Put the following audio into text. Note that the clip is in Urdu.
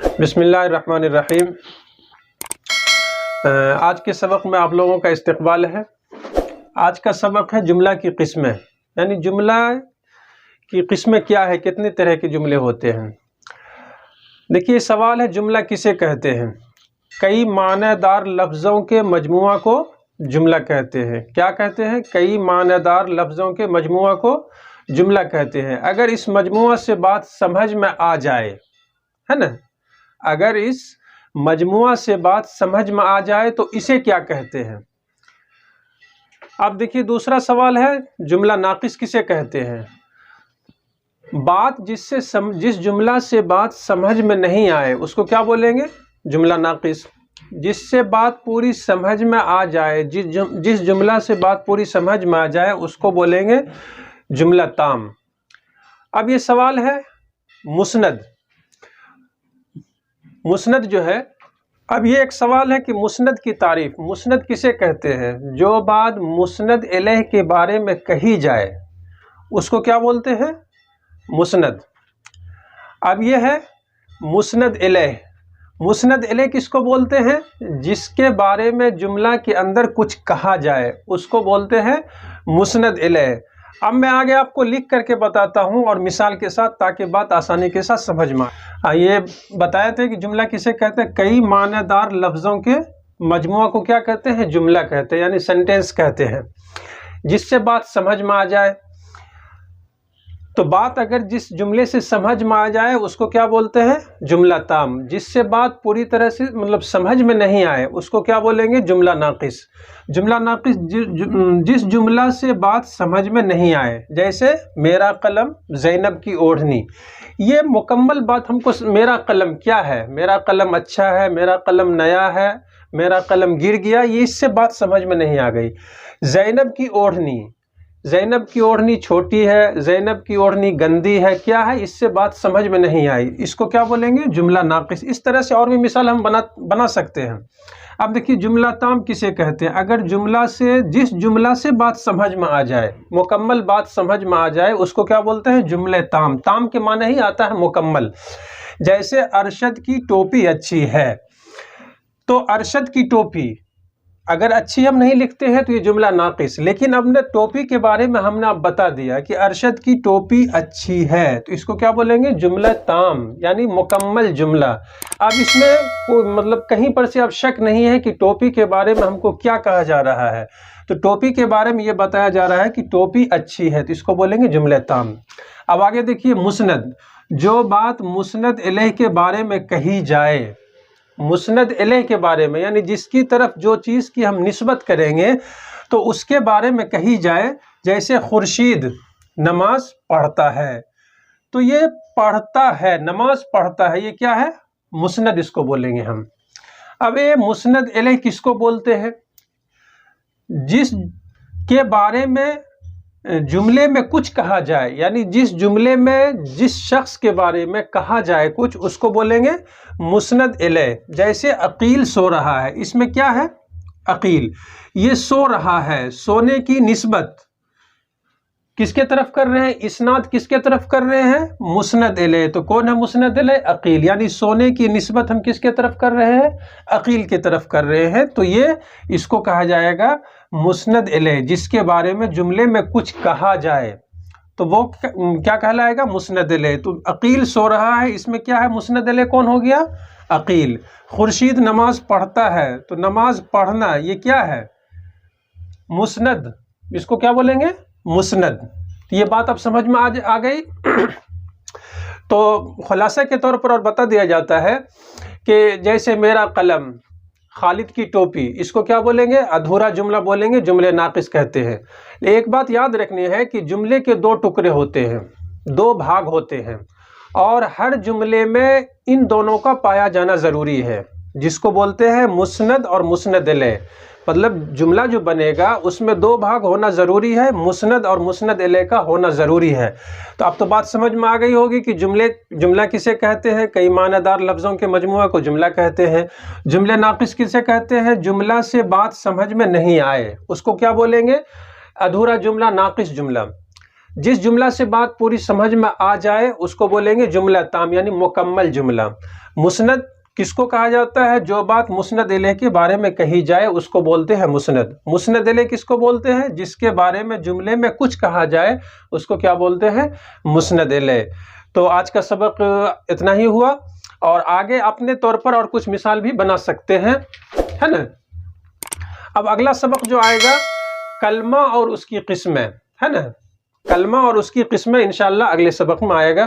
بسم اللہ الرحمن الرحیم۔ آج کے سبق میں آپ لوگوں کا استقبال ہے۔ آج کا سبق ہے جملہ کی قسمیں، یعنی جملہ کی قسمیں کیا ہے، کتنے طرح کے جملے ہوتے ہیں۔ دیکھیے سوال ہے جملہ کسے کہتے ہیں؟ کئی معنی دار لفظوں کے مجموعہ کو جملہ کہتے ہیں۔ کیا کہتے ہیں؟ کئی معنی دار لفظوں کے مجموعہ کو جملہ کہتے ہیں۔ اگر اس مجموعہ سے بات سمجھ میں آ جائے، ہے نا، اگر اس مجموعہ سے بات سمجھ میں آ جائے تو اسے کیا کہتے ہیں؟ اب دیکھیے دوسرا سوال ہے جملہ ناقص کسے کہتے ہیں؟ بات جس جملہ سے بات سمجھ میں نہیں آئے اس کو کیا بولیں گے؟ جملہ ناقص۔ جس سے بات پوری سمجھ میں آ جائے، جس جملہ سے بات پوری سمجھ میں آ جائے اس کو بولیں گے جملہ تام۔ اب یہ سوال ہے مسند۔ مسند جو ہے، اب یہ ایک سوال ہے کہ مسند کی تعریف، مسند کسے کہتے ہیں؟ جو بات مسند الیہ کے بارے میں کہی جائے اس کو کیا بولتے ہیں؟ مسند۔ اب یہ ہے مسند الیہ۔ مسند الیہ کس کو بولتے ہیں؟ جس کے بارے میں جملہ کے اندر کچھ کہا جائے اس کو بولتے ہیں مسند الیہ۔ اب میں آگے آپ کو لکھ کر کے بتاتا ہوں اور مثال کے ساتھ، تاکہ بات آسانی کے ساتھ سمجھ میں آئے۔ یہ بتایا تھے کہ جملہ کسے کہتے ہیں؟ کئی معنی دار لفظوں کے مجموعہ کو کیا کہتے ہیں؟ جملہ کہتے ہیں، یعنی سینٹینس کہتے ہیں۔ جس سے بات سمجھ میں آ جائے، تو بات اگر جس جملے سے سمجھ میں آ جائے اس کو کیا بولتے ہیں؟ جملہ تام۔ جس سے بات پوری طرح سے سمجھ میں نہیں آئے اس کو کیا بولیں گے؟ جملہ ناقص۔ جملہ ناقص جس جملہ سے بات سمجھ میں نہیں آئے، جیسے میرا قلم زینب کی اوڑھنی، یہ مکمل بات ہم کو میرا قلم کیا ہے، میرا قلم اچھا ہے، میرا قلم نیا ہے، میرا قلم گر گیا، یہ اس سے بات سمجھ میں نہیں آ گئی۔ زینب کی اوڑھنی، زینب کی اوڑھنی چھوٹی ہے، زینب کی اوڑھنی گندی ہے، کیا ہے، اس سے بات سمجھ میں نہیں آئی، اس کو کیا بولیں گے؟ جملہ ناقص۔ اس طرح سے اور بھی مثال ہم بنا سکتے ہیں۔ اب دیکھیے جملہ تام کسے کہتے ہیں؟ اگر جس جملہ سے بات سمجھ میں آ جائے، مکمل بات سمجھ میں آ جائے اس کو کیا بولتے ہیں؟ جملہ تام۔ تام کے معنی ہی آتا ہے مکمل۔ جیسے ارشد کی ٹوپی اچھی ہے، تو ارشد کی ٹوپی اگر اچھی ہم نہیں لکھتے ہیں تو یہ جملہ ناقص، لیکن اب نے ٹوپی کے بارے میں ہم نے اب بتا دیا کہ ارشد کی ٹوپی اچھی ہے، تو اس کو کیا بولیں گے؟ جملہ تام، یعنی مکمل جملہ۔ اب اس میں کہیں پر سے اب شک نہیں ہے کہ ٹوپی کے بارے میں ہم کو کیا کہا جا رہا ہے، تو ٹوپی کے بارے میں یہ بتایا جا رہا ہے کہ ٹوپی اچھی ہے، تو اس کو بولیں گے جملہ تام۔ اب آگے دیکھیے مسند۔ جو بات مسند الیہ کے بارے میں کہی جائے، مسند الیہ کے بارے میں، یعنی جس کی طرف جو چیز کی ہم نسبت کریں گے تو اس کے بارے میں کہی جائے، جیسے خورشید نماز پڑھتا ہے، تو یہ پڑھتا ہے، نماز پڑھتا ہے، یہ کیا ہے؟ مسند اس کو بولیں گے ہم۔ اب یہ مسند الیہ کس کو بولتے ہیں؟ جس کے بارے میں جملے میں کچھ کہا جائے، یعنی جس جملے میں جس شخص کے بارے میں کہا جائے کچھ، اس کو بولیں گے مسند الیہ۔ جیسے عقیل سو رہا ہے، اس میں کیا ہے؟ عقیل، یہ سو رہا ہے، سونے کی نسبت کس کے طرف کر رہے ہیں؟ اسناد کس کے طرف کر رہے ہیں؟ مسند الیہ۔ تو کون ہے مسند الیہ؟ عقیل، یعنی سونے کی نسبت ہم کس کے طرف کر رہے ہیں؟ عقیل کی طرف کر رہے ہیں، تو یہ اس کو کہا جائے گا مسند الیہ۔ جس کے بارے میں جملے میں کچھ کہا جائے تو وہ کیا کہلائے گا؟ مسند الیہ۔ تو عقیل سو رہا ہے، اس میں کیا ہے؟ مسند الیہ کون ہو گیا؟ عقیل۔ خورشید نماز پڑھتا ہے، تو نماز پڑھنا یہ کیا ہے؟ مسند، اس کو کیا بولیں گے؟ مسند۔ یہ بات اب سمجھ میں آ گئی۔ تو خلاصہ کے طور پر اور بتا دیا جاتا ہے کہ جیسے میرا قلم، خالد کی ٹوپی، اس کو کیا بولیں گے؟ ادھورا جملہ بولیں گے، جملے ناقص کہتے ہیں۔ ایک بات یاد رکھنی ہے کہ جملے کے دو ٹکڑے ہوتے ہیں، دو بھاگ ہوتے ہیں، اور ہر جملے میں ان دونوں کا پایا جانا ضروری ہے، جس کو بولتے ہیں مسند اور مسند الیہ۔ مطلب جملہ جو بنے گا اس میں دو بھاگ ہونا ضروری ہے، مسند اور مسند الیہ کا ہونا ضروری ہے۔ تو اب تو بات سمجھ میں آ گئی ہوگی کہ جملہ کسے کہتے ہیں؟ کئی معنی دار لفظوں کے مجموعہ کو جملہ کہتے ہیں۔ جملے ناقص کسے کہتے ہیں؟ جملہ سے بات سمجھ میں نہیں آئے اس کو کیا بولیں گے؟ ادھورا جملہ، ناقص جملہ۔ جس جملہ سے بات پوری سمجھ میں آ جائے اس کو بولیں گے جملہ تام، یعنی مکمل جملہ۔ مسند کس کو کہا جاتا ہے؟ جو بات مسند الیہ کے بارے میں کہی جائے اس کو بولتے ہیں مسند۔ مسند الیہ کس کو بولتے ہیں؟ جس کے بارے میں جملے میں کچھ کہا جائے اس کو کیا بولتے ہیں؟ مسند الیہ۔ تو آج کا سبق اتنا ہی ہوا، اور آگے اپنے طور پر اور کچھ مثال بھی بنا سکتے ہیں، ہے نا۔ اب اگلا سبق جو آئے گا کلمہ اور اس کی قسمیں، ہے نا، کلمہ اور اس کی قسمیں انشاءاللہ اگلے سبق میں آئے گا۔